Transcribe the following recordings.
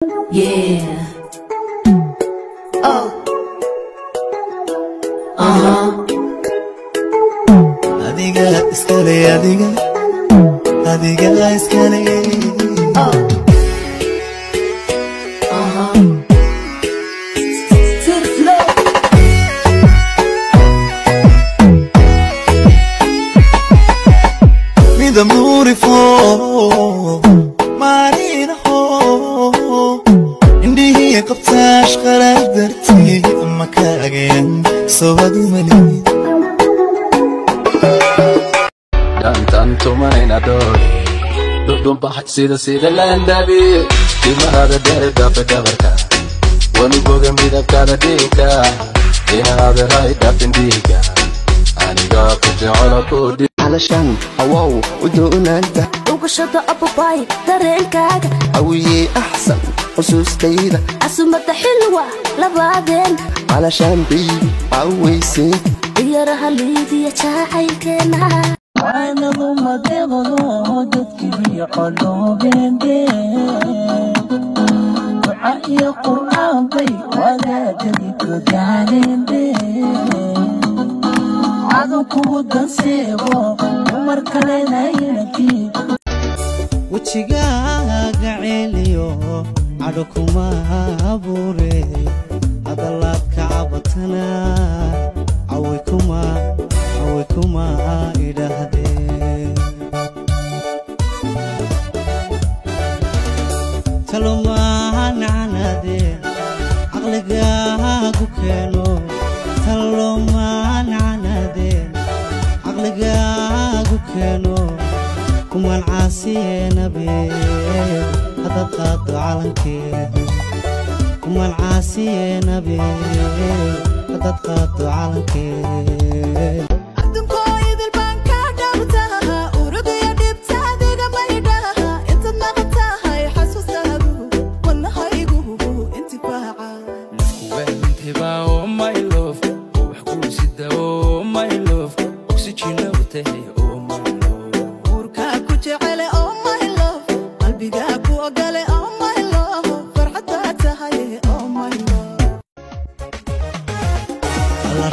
Yeah. Oh. Adiga iskale adiga iskale. Oh. Too slow. With the beautiful Marina ho Indihi qabtash qarar darti amma kaagayan soo adu mali dantanto maina dori dudum bahat sida landabi dimada dare dabarka wani boga midabkada dhika inaada ray dafindika aniga ku jecelo ku علشان هواو ودونانتا وقشطة أبو باي dareenkaaga أوي أحسن حسوستيدا عسومة حلوة لبعدين علشان بيبي عويسين يارها ليدي يا جاعيلكنا وأنا ضم دغلو دتكي قلوبين دي وعي قرآن بي ولا تدك جعلين دي عذوكو دنسيبو ومركلنا ينكي wajigaaga celiyo ado kuma abuure hadalaad ka cabatana away kuma idhaahdeen talomaanade aqligaagu keeno talomaanade aqligaagu keeno kuman caasiye nabi hada qaado calankeeda kuman caasiye nabi hada qaado calankeeda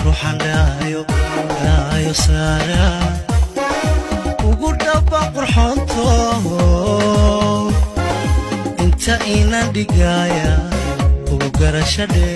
ruuxan dhaayo saara ugu dhaba qurxoonto inta ina dhigaya ugu garashadhe